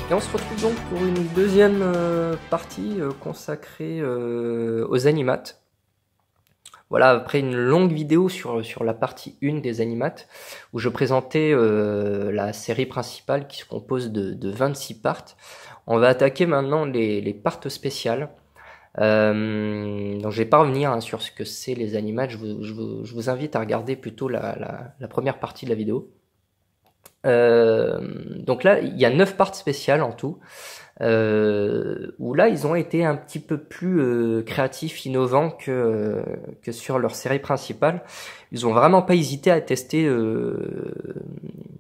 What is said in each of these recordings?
Et on se retrouve donc pour une deuxième partie consacrée aux animates. Voilà, après une longue vidéo sur la partie 1 des animates, où je présentais la série principale qui se compose de 26 parts, on va attaquer maintenant les parts spéciales. Donc je vais pas revenir hein, sur ce que c'est les animates, je vous invite à regarder plutôt la première partie de la vidéo. Donc là, il y a 9 parts spéciales en tout, où là, ils ont été un petit peu plus créatifs, innovants que sur leur série principale. Ils ont vraiment pas hésité à tester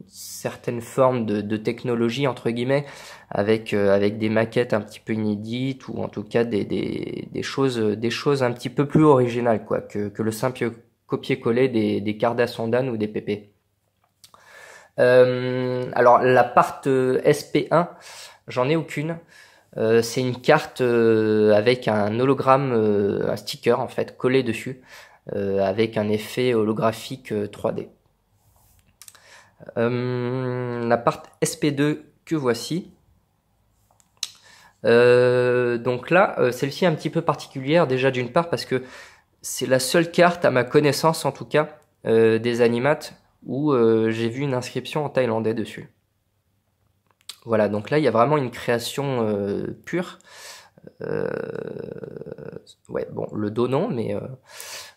certaines formes de technologie, entre guillemets, avec des maquettes un petit peu inédites, ou en tout cas des choses un petit peu plus originales quoi, que le simple copier-coller des cartes d'Ascendan ou des PP. Alors la part SP1, j'en ai aucune. C'est une carte avec un hologramme, un sticker en fait collé dessus, avec un effet holographique 3D. La part SP2 que voici. Donc là, celle-ci est un petit peu particulière déjà d'une part parce que c'est la seule carte à ma connaissance en tout cas des animates où j'ai vu une inscription en thaïlandais dessus. Voilà, donc là il y a vraiment une création pure. Ouais, bon, le dos non,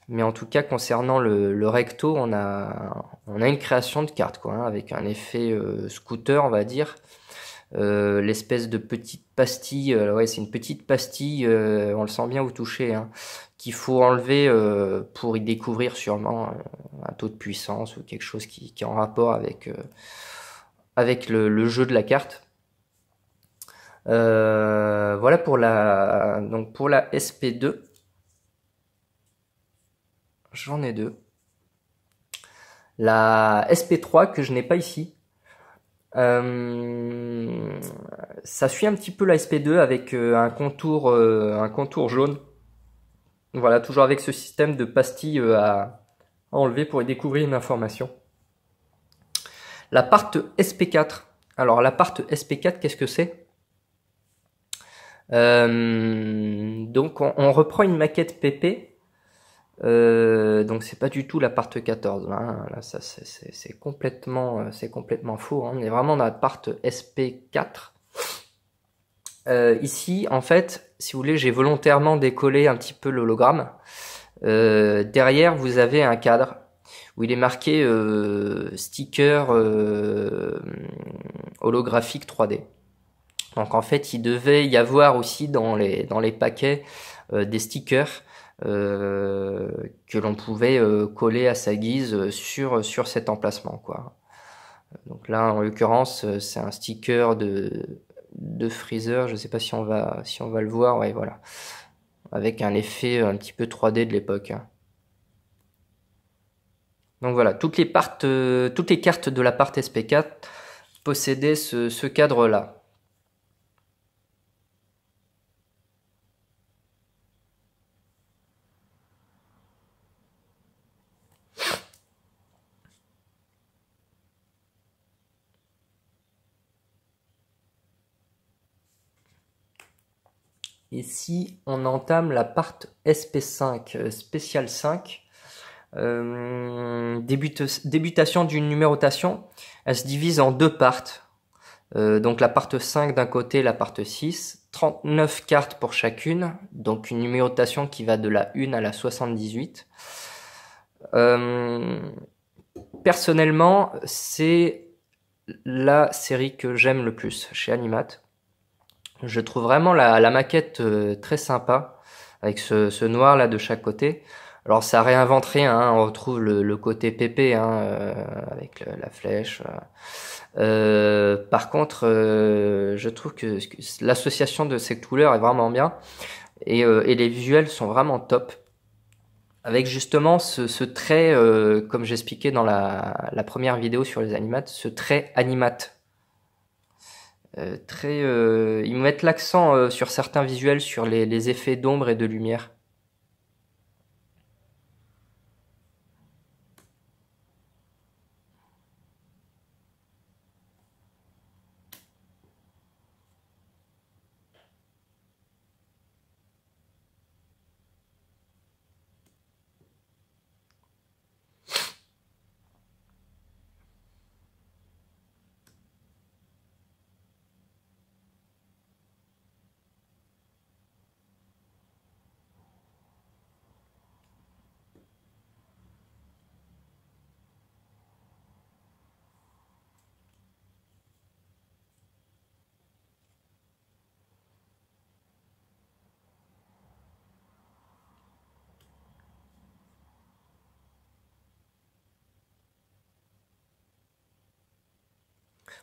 mais en tout cas concernant le recto, on a une création de carte quoi, hein, avec un effet scooter, on va dire. L'espèce de petite pastille, ouais, c'est une petite pastille, on le sent bien au toucher, hein, qu'il faut enlever pour y découvrir sûrement un taux de puissance ou quelque chose qui est en rapport avec le jeu de la carte. Voilà pour donc pour la SP2. J'en ai deux. La SP3 que je n'ai pas ici. Ça suit un petit peu la SP2 avec un contour jaune. Voilà, toujours avec ce système de pastilles à enlever pour y découvrir une information. La part SP4. Alors la part SP4, qu'est-ce que c'est? Donc on reprend une maquette PP. Donc c'est pas du tout la part 14. Hein. Là, ça c'est complètement faux. Hein. On est vraiment dans la part SP4. Ici, en fait, si vous voulez, j'ai volontairement décollé un petit peu l'hologramme. Derrière, vous avez un cadre où il est marqué sticker holographique 3D. Donc en fait, il devait y avoir aussi dans les paquets des stickers que l'on pouvait coller à sa guise sur cet emplacement, quoi. Donc là, en l'occurrence, c'est un sticker de Freezer. Je sais pas si on va le voir. Ouais, voilà, avec un effet un petit peu 3D de l'époque. Hein. Donc voilà, toutes les cartes de la part SP4 possédaient ce cadre-là. Ici, on entame la part SP5, spécial 5. Débutation d'une numérotation, elle se divise en deux parts. Donc la part 5 d'un côté, la part 6. 39 cartes pour chacune, donc une numérotation qui va de la 1 à la 78. Personnellement, c'est la série que j'aime le plus chez Animat. Je trouve vraiment la maquette très sympa, avec ce noir là de chaque côté. Alors ça réinvente rien, hein, on retrouve le côté PP hein, avec la flèche. Par contre, je trouve que l'association de ces couleurs est vraiment bien et les visuels sont vraiment top. Avec justement ce trait, comme j'expliquais dans la première vidéo sur les animates, ce trait animate. Ils mettent l'accent sur certains visuels, sur les effets d'ombre et de lumière.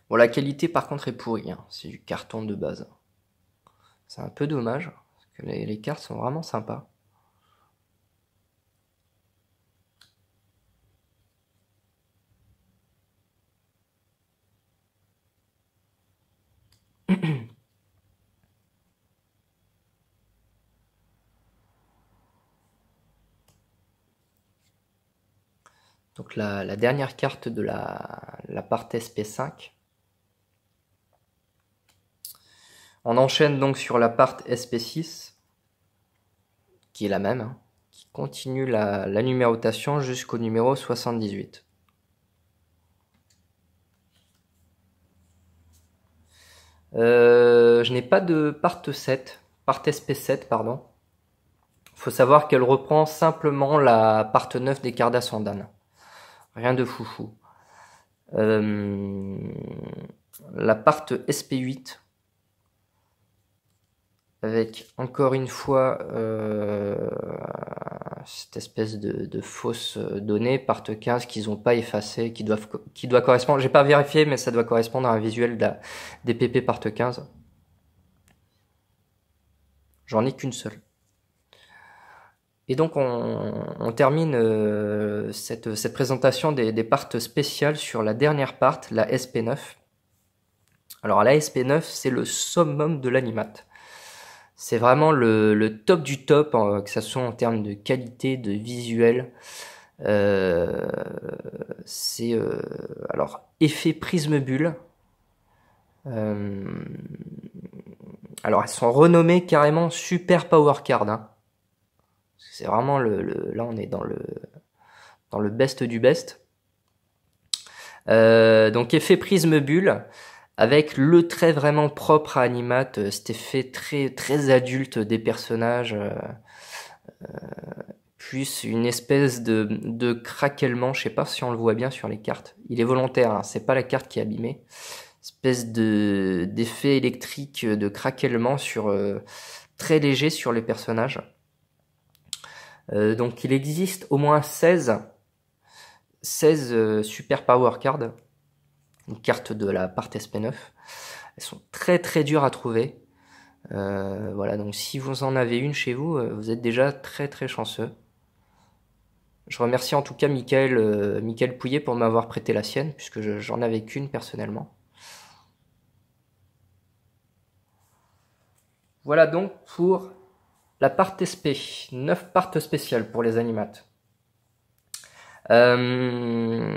Bon, la qualité par contre est pourrie, hein. C'est du carton de base. C'est un peu dommage, parce que les cartes sont vraiment sympas. Donc la dernière carte de la part SP5. On enchaîne donc sur la part SP6, qui est la même, hein, qui continue la numérotation jusqu'au numéro 78. Je n'ai pas de part 7, part SP7, pardon. Il faut savoir qu'elle reprend simplement la part 9 des Cardas Sandan. Rien de foufou. La part SP8, avec encore une fois cette espèce de fausse donnée, part 15 qu'ils n'ont pas effacé, qui doit correspondre, j'ai pas vérifié, mais ça doit correspondre à un visuel des PP part 15. J'en ai qu'une seule. Et donc on termine cette présentation des parts spéciales sur la dernière part, la SP9. Alors la SP9, c'est le summum de l'animat. C'est vraiment le top du top, que ce soit en termes de qualité, de visuel. C'est alors effet prisme bulle. Alors elles sont renommées carrément Super Power Card, hein. C'est vraiment là on est dans le best du best. Donc effet prisme bulle avec le trait vraiment propre à Animat, cet effet très adulte des personnages, plus une espèce de craquellement, je sais pas si on le voit bien sur les cartes. Il est volontaire, hein, c'est pas la carte qui est abîmée. Espèce d'effet électrique de craquellement très léger sur les personnages. Donc il existe au moins 16 Super Power Cards, une carte de la part SP9. Elles sont très dures à trouver. Voilà, donc si vous en avez une chez vous, vous êtes déjà très chanceux. Je remercie en tout cas Michael Pouillet pour m'avoir prêté la sienne, puisque j'en avais qu'une personnellement. Voilà donc pour la part SP, 9 parts spéciales pour les animates. Il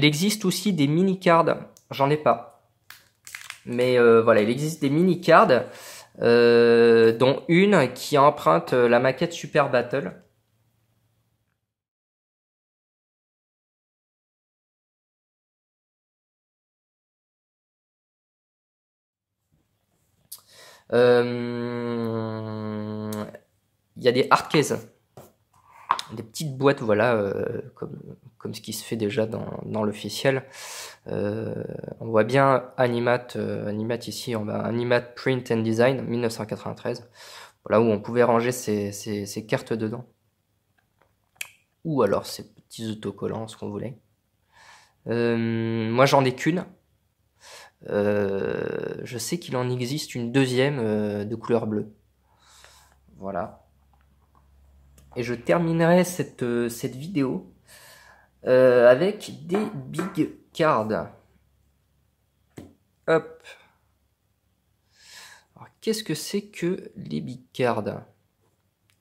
existe aussi des mini-cards, j'en ai pas. Mais voilà, il existe des mini-cards, dont une qui emprunte la maquette Super Battle. Il y a des hardcases, des petites boîtes, voilà, comme ce qui se fait déjà dans l'officiel. On voit bien Animat ici, on va Animat Print and Design 1993, voilà, où on pouvait ranger ces cartes dedans, ou alors ces petits autocollants, ce qu'on voulait. Moi j'en ai qu'une. Je sais qu'il en existe une deuxième de couleur bleue. Voilà. Et je terminerai cette vidéo avec des big cards. Hop. Alors, qu'est-ce que c'est que les big cards?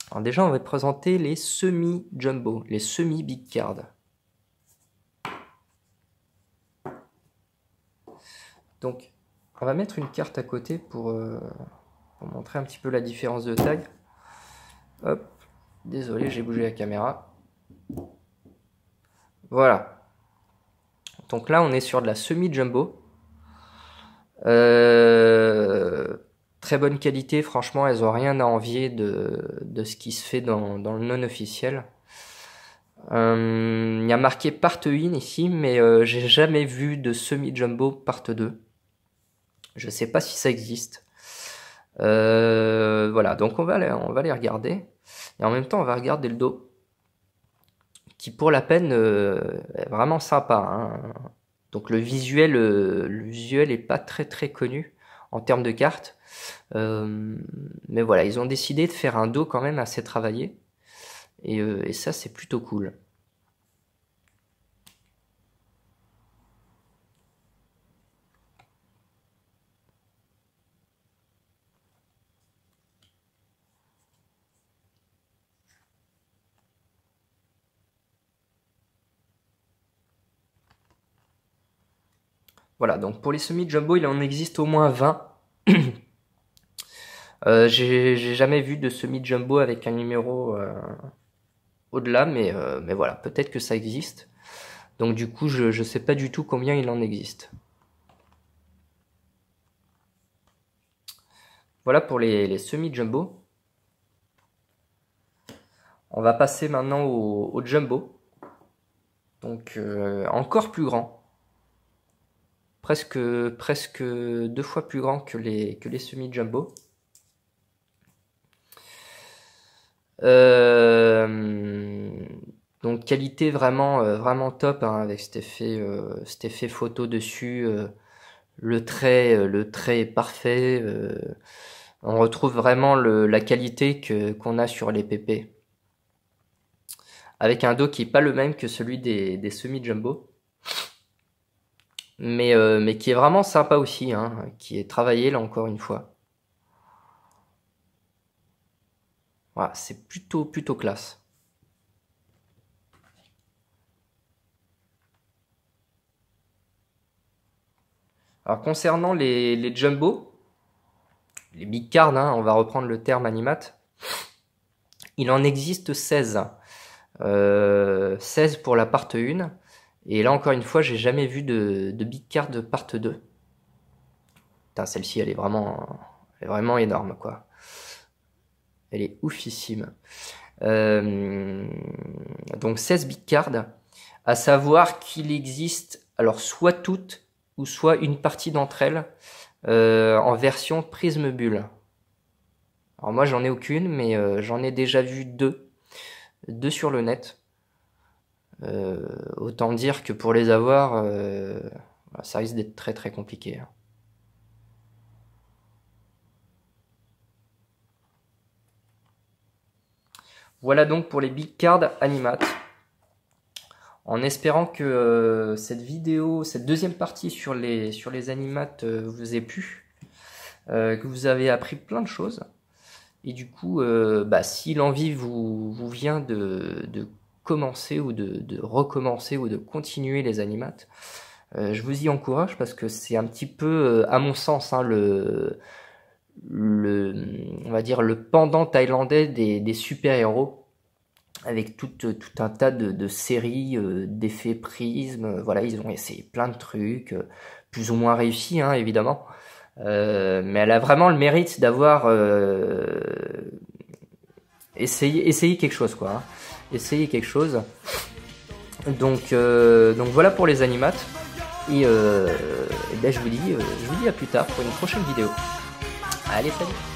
Alors déjà, on va présenter les semi-jumbo, les semi-big cards. Donc, on va mettre une carte à côté pour montrer un petit peu la différence de taille. Hop, désolé, j'ai bougé la caméra. Voilà. Donc là, on est sur de la semi-jumbo. Très bonne qualité, franchement, elles n'ont rien à envier de ce qui se fait dans le non-officiel. Il y a marqué part 1 ici, mais j'ai jamais vu de semi-jumbo part 2. Je sais pas si ça existe. Voilà, donc on va les regarder. Et en même temps, on va regarder le dos, qui pour la peine est vraiment sympa, hein. Donc le visuel est pas très connu en termes de cartes. Mais voilà, ils ont décidé de faire un dos quand même assez travaillé. Et ça, c'est plutôt cool. Voilà, donc pour les semi-jumbo, il en existe au moins 20. J'ai jamais vu de semi-jumbo avec un numéro au-delà, mais voilà, peut-être que ça existe. Donc du coup, je sais pas du tout combien il en existe. Voilà pour les semi-jumbo. On va passer maintenant au jumbo. Donc encore plus grand. Presque 2 fois plus grand que les semi-jumbo. Donc qualité vraiment top, hein, avec cet effet photo dessus. Le trait est parfait. On retrouve vraiment la qualité qu'on a sur les PP. Avec un dos qui est pas le même que celui des semi-jumbo. Mais qui est vraiment sympa aussi, hein, qui est travaillé là encore une fois. Voilà, c'est plutôt classe. Alors concernant les jumbo, les big cards, hein, on va reprendre le terme animat, il en existe 16. 16 pour la part 1. Et là encore une fois, j'ai jamais vu de big card de part 2. Putain, celle-ci, elle est vraiment énorme, quoi. Elle est oufissime. Donc 16 big cards, à savoir qu'il existe alors soit toutes ou soit une partie d'entre elles en version prisme bulle. Alors moi j'en ai aucune, mais j'en ai déjà vu deux sur le net. Autant dire que pour les avoir, ça risque d'être très compliqué. Voilà donc pour les big cards animat. En espérant que cette vidéo, cette deuxième partie sur les animates vous ait plu, que vous avez appris plein de choses. Et du coup, si l'envie vous vient de commencer ou de recommencer ou de continuer les animates, je vous y encourage parce que c'est un petit peu, à mon sens, hein, on va dire le pendant thaïlandais des super-héros, avec tout un tas de séries, d'effets prismes. Voilà, ils ont essayé plein de trucs, plus ou moins réussis, hein, évidemment. Mais elle a vraiment le mérite d'avoir essayé quelque chose, quoi. Hein. Essayé quelque chose. Donc voilà pour les animates. Et je vous dis à plus tard pour une prochaine vidéo. Allez, salut!